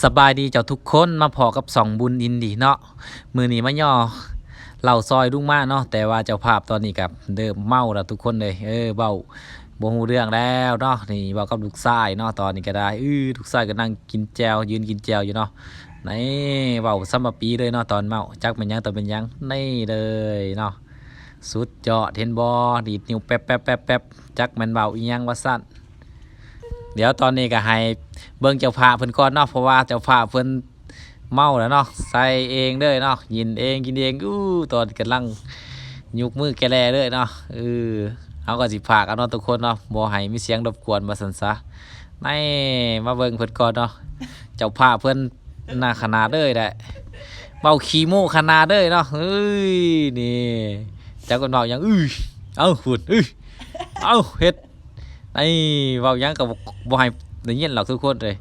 สบายดีเจ้าทุกคนมาพอกับสองบุญอินดีเนาะมือนี้มาย่อเหล่าซอยลุงมาเนาะแต่ว่าเจ้าภาพตอนนี้กับเดิมเมาแล้วทุกคนเลยเบาบ่ฮู้เรื่องแล้วเนาะนี่เบากับลูกชายเนาะตอนนี้ก็ได้ลูกชายก็นั่งกินแจวยืนกินแจวอยู่เนาะนี่เบาซ้ำมาปีเลยเนาะตอนเมาจักเป็นยังตอนเป็นยังนี่เลยเนาะสุดยอดเห็นบ่ดีดนิ้วแป๊บแป๊บแป๊บแป๊บจักแมันเบาอีหยังว่าสั้นเดี๋ยวตอนนี้ก็ให้เบิ่งเจ้าภาพเพิ่นก่อนเนาะเพราะว่าเจ้าภาพเพิ่นเมาแล้วเนาะใส่เองเด้อเนาะยินเองกินเองตอนกำลังยุกมือแกแลเด้อเนาะเอาก็สิฝากเอาเนาะทุกคนเนาะบ่ให้มีเสียงรบกวนมาสั่นซะในมาเบิ่งเพิ่นก่อนเนาะเจ้าภาพเพิ่นหน้าขนาดเด้อได้เมาขี้โม้ขนาดเด้อเนาะนี่เจ้าก็เว้าหยังเอาหุ่นเอาเฮ็ดไอ้เว้าหยังก็บ่ให้ได้ยินหรอกทุกคนเลย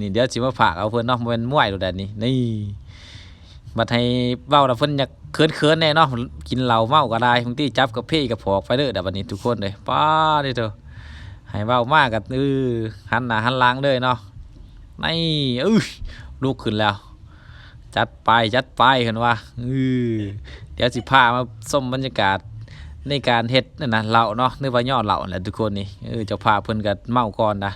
นี่เดี๋ยวสิมาฝากเอาเพิ่นเนาะมันม่วยโดดดนี่บัดให้เว้าแล้วเพิ่นอยากเขินๆแน่เนาะกินเหล้าเมาก็ได้บางทีจับกับเพ่กับผอกไปเด้อบัดนี้ทุกคนเลยป้าเด้อเถอะให้เว้ามากกับหันหน้าหันหลังเด้อเนาะนี่ลุกขึ้นแล้วจัดไปเห็นว่าเดี๋ยวสิพามาชมบรรยากาศในการเฮ็ดนั่นนะเหล้าเนาะนึกว่าย่อเหล้าแหละทุกคนนี่เจ้าภาพเพิ่นก็เมาก่อนนะ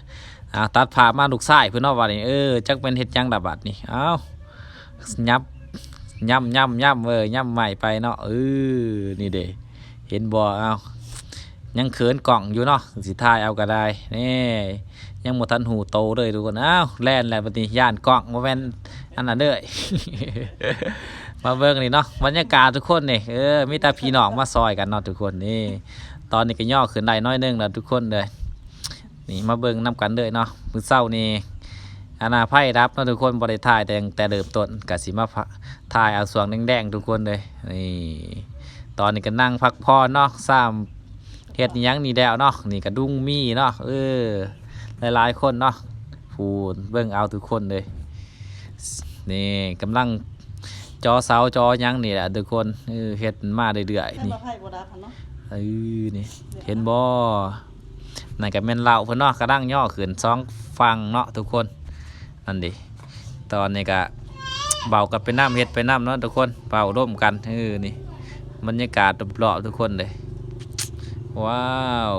ตัดภาพมาลูกชายเพื่อนเนาะว่านี่จักเป็นเฮ็ดยังดับบัดนี่ยับย่ำย่ำใหม่ไปเนาะนี่เด้เห็นบ่ยังเขินกล่องอยู่เนาะสิถ่ายเอาก็ได้นี่ยังบ่ทันหูโตเลยทุกคนแล่นแล้วบัดนี้ย่านกล่องบ่แม่นอันนั้นเด้อ มาเบิ่งนี่เนาะบรรยากาศทุกคนนี่มีแต่พี่น้องมาซอยกันเนาะทุกคนนี่ตอนนี้ก็ย่อขึ้นได้น้อยนึงแล้วทุกคนเลยนี่มาเบิ่งนำกันเลยเนาะมื้อเช้านี่อาณาไพ่รับเนาะทุกคนบริถ่ายแต่เริ่มต้นกสิมาถ่ายเอาสวงแดงๆทุกคนเลยนี่ตอนนี้ก็นั่งพักผ่อนเนาะซ้ำเฮ็ดยังนี่แล้วเนาะนี่ก็ดุ้งมีเนาะหลายๆคนเนาะพูนเบิ่งเอาทุกคนเลยนี่กำลังจอเสาจอยังนี่แหละทุกคนเฮ็ดมาเรื่อยๆนี่นี่เห็นบ่นั่นก็แม่นเหล้าเพิ่นเนาะกระดังย่อขึ้นสองฟังเนาะทุกคนนั่นดิตอนนี้ก็เบากับไปน้ำเฮ็ดไปน้ำเนาะทุกคนเบาร่วมกันนี่บรรยากาศรอบๆทุกคนเลยว้าว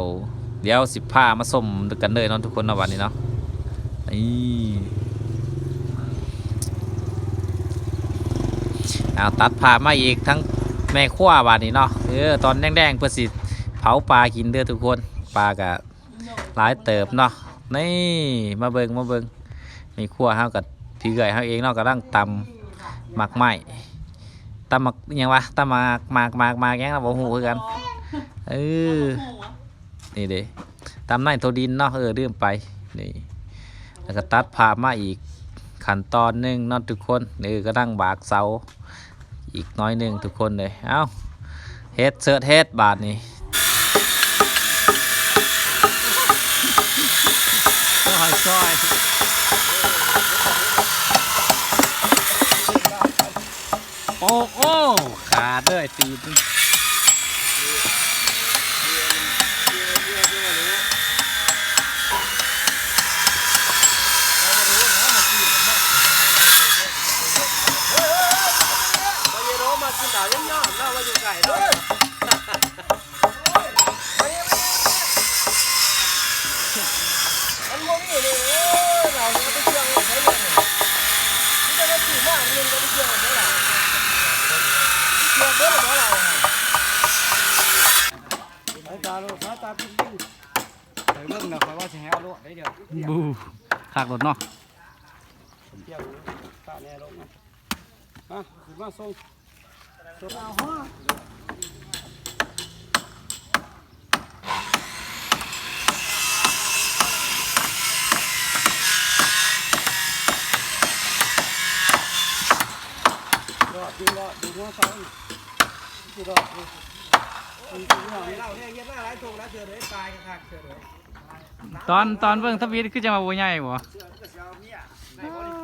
เดี๋ยวสิพามาส้มกันเลยเนาะทุกคนเนาะวันนี้เนาะตัดผ่ามาอีกทั้งแม่ขั้วบาดนี้เนาะตอนแดงๆเพื่อสิเผาปลากินเด้อทุกคนปลากะหลายเติบเนาะนี่มาเบิ่งมีขั้วเฮากับพี่เกยเฮาเองเนาะกำลังตำหมักไม้ตำหมักยังวะตำหมักยังเราบ่ฮู้คือกันนี่เด้ตำในโทดินเนาะลืมไปนี่แล้วก็ตัดผ่ามาอีกขั้นตอนนึงเนาะทุกคนก็นั่งบากเสาอีกน้อยนึงทุกคนเลยเฮ็ดเสิร์ชเฮ็ดบาทนี่ซอยโอ้ขาดเลยตีนบูขากรถเนาะมาส่งตอนเบิ่งทวิตคือจะมาโวยใหญ่บ่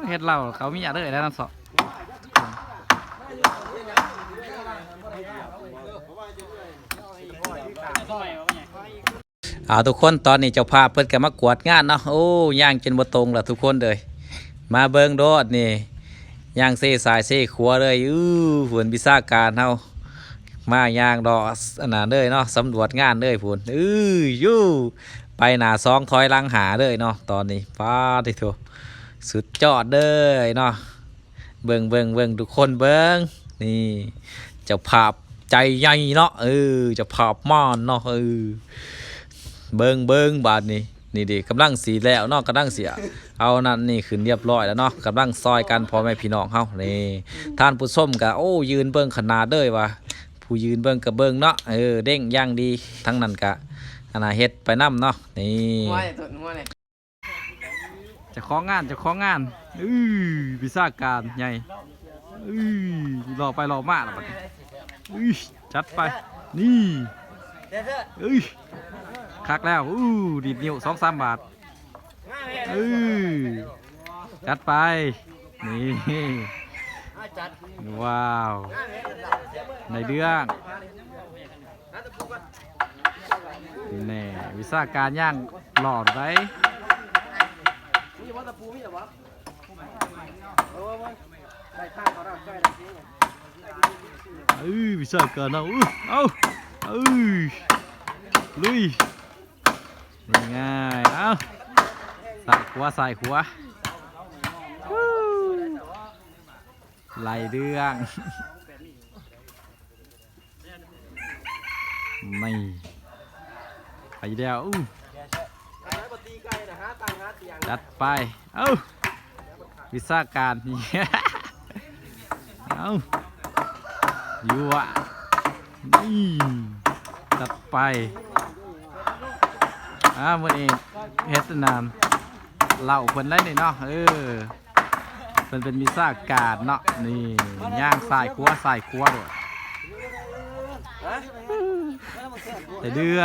เฮ็ดเหล้าเขามีอะไรแล้วนั่นสทุกคนตอนนี้เจ้าภาพเพิ่นก็มากวดงานเนาะย่างจนบ่ตรงแล้วทุกคนเลย มาเบิ่งโดดนี่ย่างเซ่สายเซ่ขัวเลยฝนพิซาการเฮามาย่างดอกอันนั้นเลยเนาะสำรวจงานเลยพุ่นยู่ไปหน้าซองถอยหลังหาเลยเนาะตอนนี้ฟ้าที่ถูกสุดยอดเลยเนาะเบิ่งทุกคนเบิ่งนี่เจ้าภาพใจใหญ่เนาะเจ้าภาพม่อนเนาะเบิ่งบาดนี้นี่ดิกำลังสีแล้วเนาะกำลังเสียเอานั่นนี่ขึ้นเรียบร้อยแล้วเนาะกำลังซอยกันพ่อแม่พี่น้องเฮานี่ท่านผู้ชมก็โอ้ยืนเบิ่งขนาดเด้อว่ะผู้ยืนเบิ่งก็เบิ่งเนาะเด้งย่างดีทั้งนั้นกะอันน่ะเฮ็ดไปนำเนาะนี่จะของงานพิซาการใหญ่รอไปรอมาแล้วบัดนี้จัดไปนี่คักแล้วดีดนิ้ว2-3 บาทจัดไปนี่ว้าวในเรื่องนี่วิชาการย่างหลอดไว้วิชาการเอาลุยง่ายเอาใส่ขัวไหลเรื่องไม่ไปเดียวจัดไปวิชาการอยู่อ่ะนี่จัดไปมื่อนี้เฮ็ดนานเหล่าเพิ่นได้นี่เนาะเพิ่นเป็นวิชาการเนาะนี่ย่างสายขัวด้วยแต่เดือ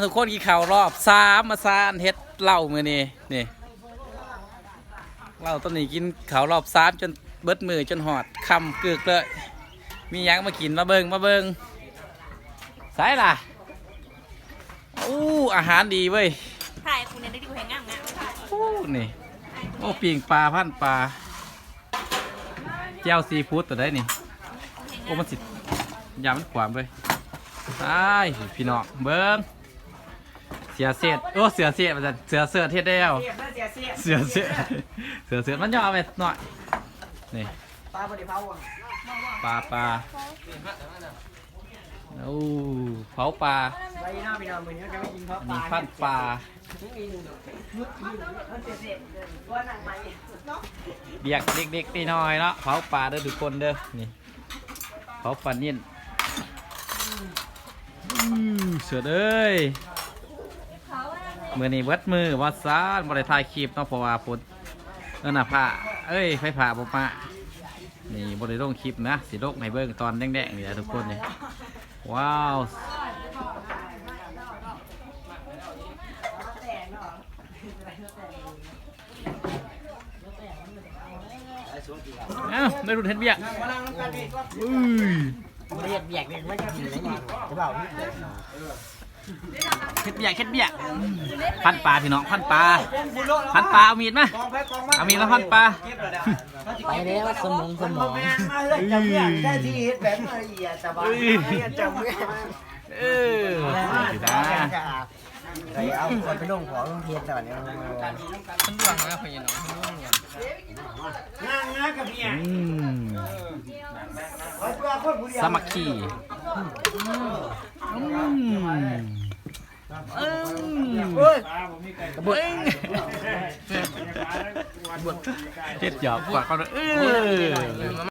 ทุกคนกินข้าวรอบ3มาซานเฮ็ดเหล้ามื้อนี้นี่เหล้าต้นนี้กินข้าวรอบ3จนเบิดมือจนหอดคำกึกเลยมีหยังมากินมาเบิ่งสายล่ะอาหารดีเว้ยถ่ายคุณเนี่ยได้ดูแห่งงามนี่ปิ่งปลาพันปลาแจ่วซีฟู้ดตัวได้นี่มันสิยำมันขวามเลยพี่น้องเบิ้งเสือเสียดมันจะเสือเทศได้แล้วเสือมันย่อไปหน่อยนี่ปลาเผาปลามีพันปลาเบียกเด็กๆน้อยเนาะเผาปลาเด้อทุกคนเด้อนี่เผาปลานิ่นเสือเอ้ยมือนี้เบิดมือวัดซาบริถ่ายคลิปเนาะเพราะว่าฝนผ้าไฟผ่าบ่มานี่บริลงคลิปนะสีโลกในเบิ้งตอนแดงๆนี่แหละทุกคนนี่ว้าวไม่รู้เห็นเบี้ยเฮ็ดเบียกเนี่ยไม่ใช่ผีเลยนี่จะเปล่าเฮ็ดเบียกพันปลาพี่น้องพันปลาเอามีดมาแล้วพันปลาไปแล้วสมองจำเบียกได้ที่เฮ็ดแบบละเอียดสบายจำเบียกไปเอาคนไปลงของลงเทียนตอนนี้มันดวงนะพี่น้องงานกับเมียสมัคคีเฮ็ดหยอกกว่าเขา